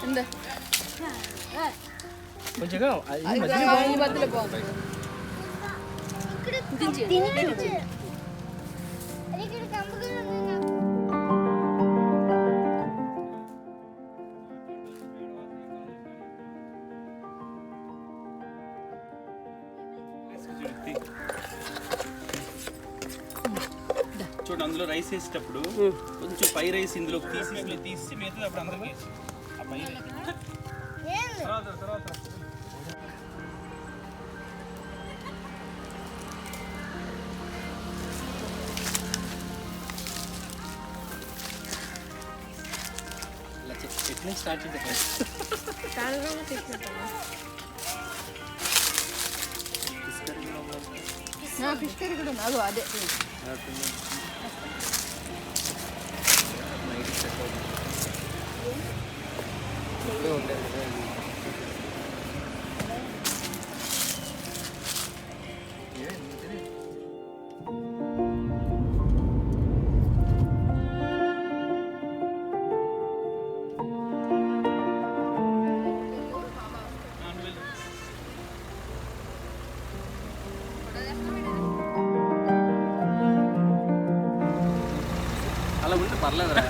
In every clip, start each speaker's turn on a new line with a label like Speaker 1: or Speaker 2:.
Speaker 1: కొంచెంగా
Speaker 2: చూడండి, అందులో రైస్ వేసేటప్పుడు కొంచెం పై రైస్ ఇందులోకి తీసి మీద అప్పుడు అందరికి ఆ పై తర్వాత చట్నీ స్టార్ట్ చేద్దాం.
Speaker 3: ఫిష్ కర్రీ కూడా ఉంది. అదే
Speaker 2: అలా ఉంటే పర్లేదురా.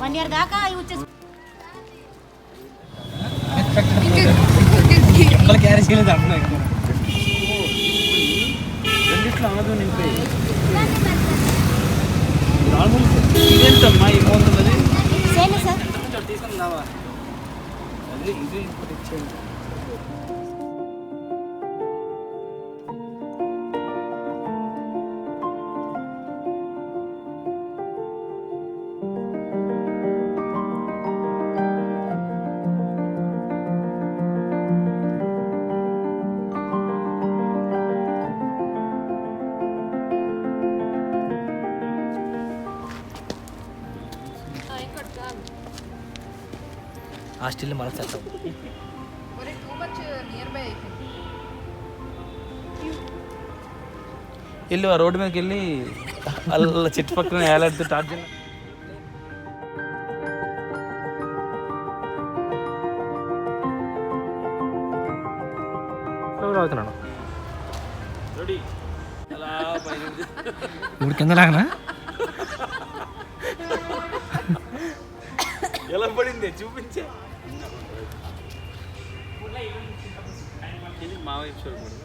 Speaker 4: వన్ ఇయర్ దాకా వచ్చేసి
Speaker 1: క్యారీ చేయలేదు అంటున్నాయి. రెండిట్లో అనదు నింపాయి. ఇదేంటమ్మా ఈ మోతున్నది తీసుకుందావా? అదే ఇది ఇప్పుడు ఇచ్చేయండి. హాస్టల్ మన చేస్తాం. వెళ్ళి ఆ రోడ్డు మీదకి వెళ్ళి అలా చెట్టు పక్కన వేలాడుతూ టార్జన్ అవుతున్నాను. ఇప్పుడు కింద లాగనా
Speaker 2: ఎలా పడింది చూపించే. మా వైపు చూడకూడదు,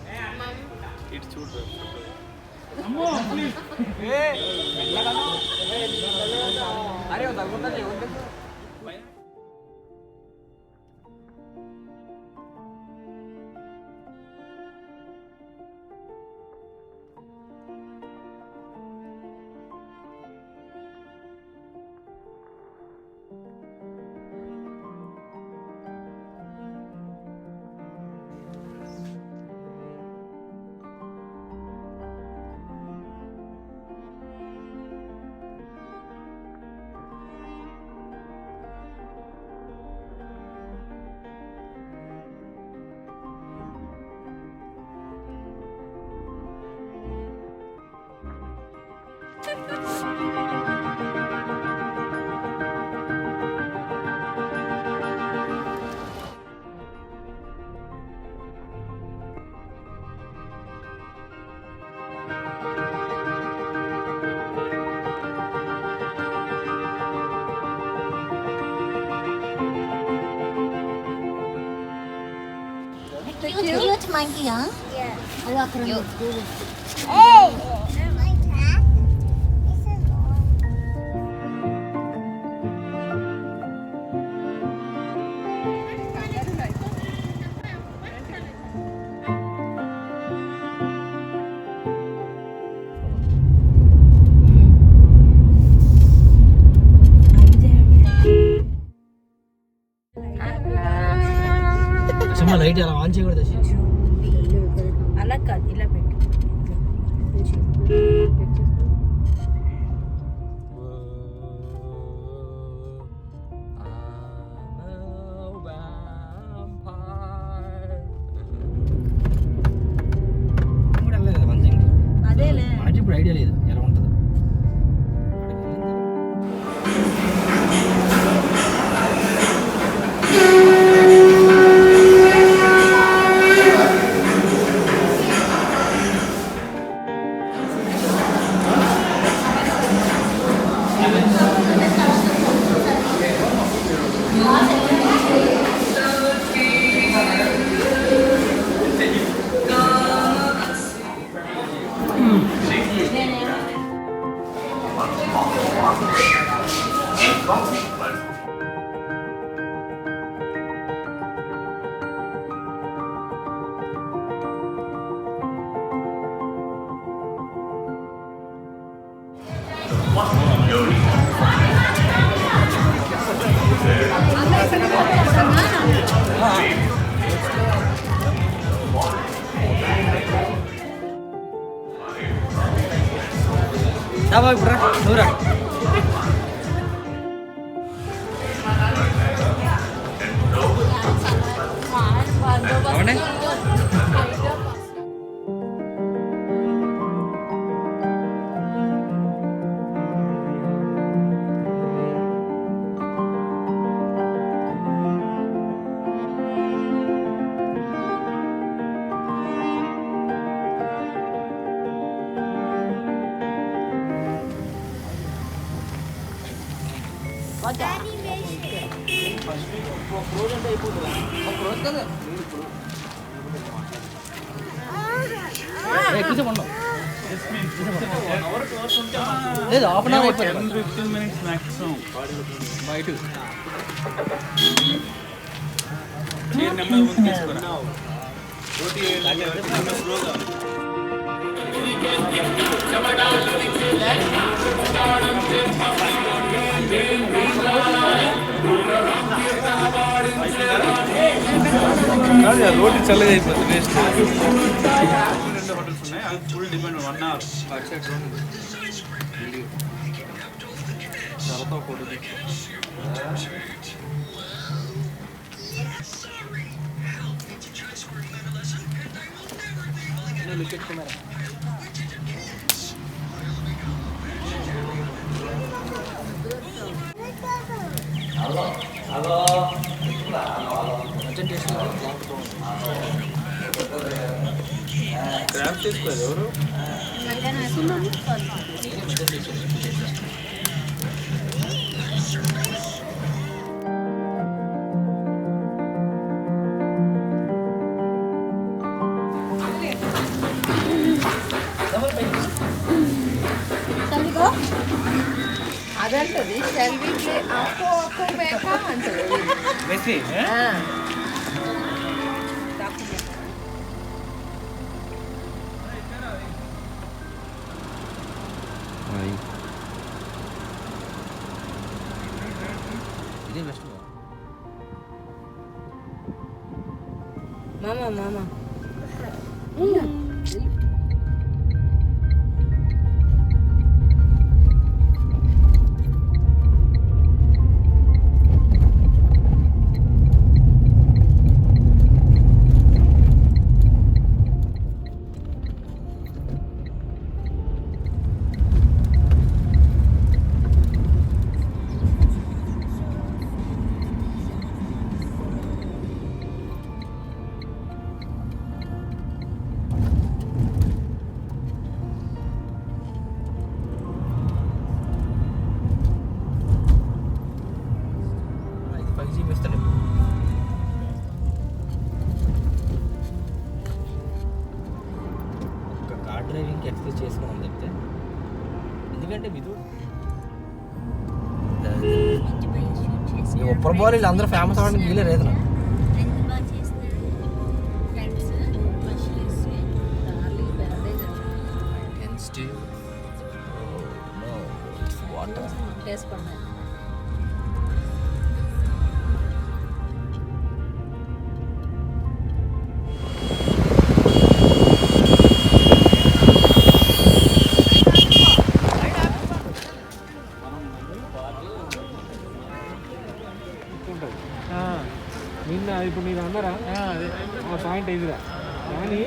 Speaker 2: ఇటు చూడదు.
Speaker 4: Cute monkey, huh?
Speaker 3: Yeah.
Speaker 4: Ayo, keren.
Speaker 3: Hey!
Speaker 5: సుమా లైట్ అలా ఆన్ చేయకూడదు
Speaker 4: అలా కాదు, ఇలా పెట్టు. అదేలే.
Speaker 5: మనకి ఇప్పుడు ఐడియా లేదు ఎలా ఉంటుందో. ఇప్పుడు రా దూరా అవునే లేదు half an hour
Speaker 2: 10-15 minutes maximum.
Speaker 5: బయట
Speaker 2: నేను నెమ్మది ముందుకు తీసుకురా. స్లోగా
Speaker 1: రోడ్డు చల్లగా అయిపోతుంది వేస్ట్.
Speaker 2: 2 హోటల్స్ ఉన్నాయి, అది ఫుల్ డిపెండ్ 1 hour.
Speaker 1: క్రాఫ్ట్ చేసుకోలేదు ఎవరు
Speaker 3: అదంటది సెల్వీకి అప్పు అప్పు మేక అంటది.
Speaker 1: మెస్సీ
Speaker 5: ఇదే బెస్ట్
Speaker 4: మామ
Speaker 5: ఈ ఉప్పర బాల్ వీళ్ళు అందరూ ఫేమస్ అవ్వడానికి వీలే లేదు నాకు.
Speaker 6: నిన్న ఇప్పుడు మీరు అన్నారా ఆ పాయింట్ ఇదిరా కానీ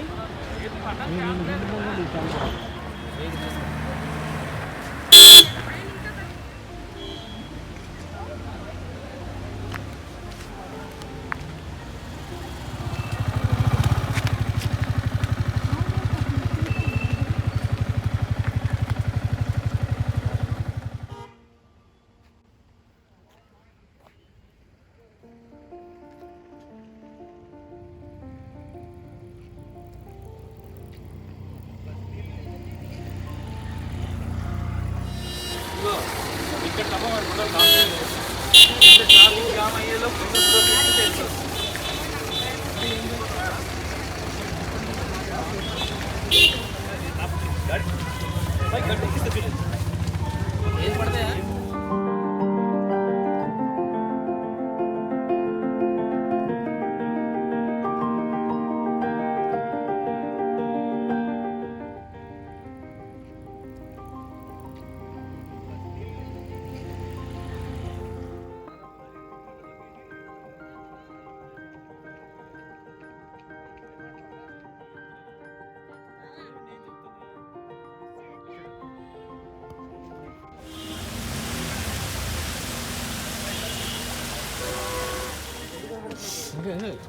Speaker 2: ఇక్కడ తప్ప మరి ముందర ట్రాఫిక్ జామ్ అయ్యేలో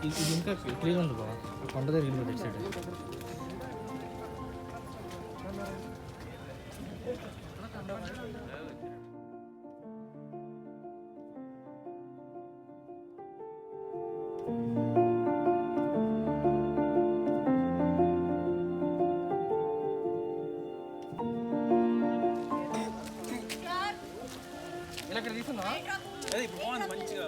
Speaker 5: ఇది ఇంకా క్లీన్ ఉంది బాగా కొండ దగ్గర సైడ్.
Speaker 2: ఇలా ఇక్కడ తీసుకున్నా అదే ఇప్పుడు బాగుంది మంచిగా.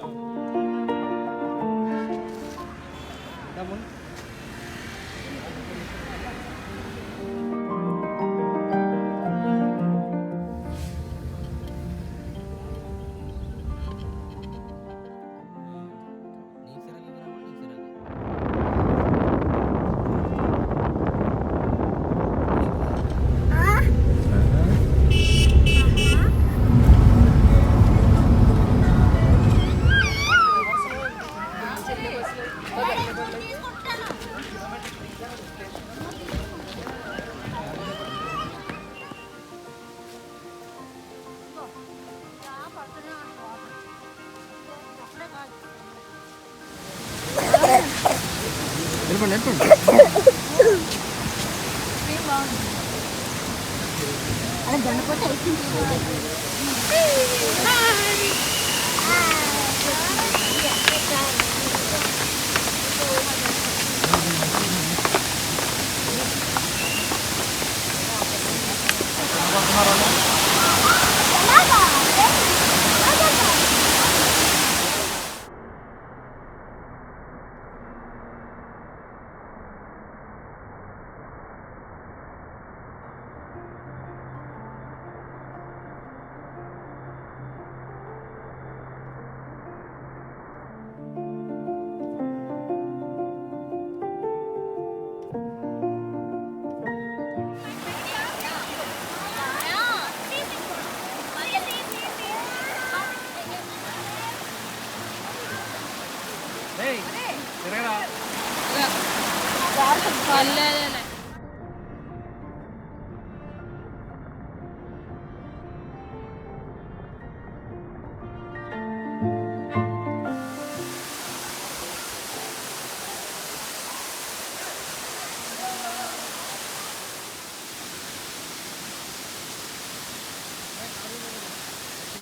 Speaker 3: పర్లేదు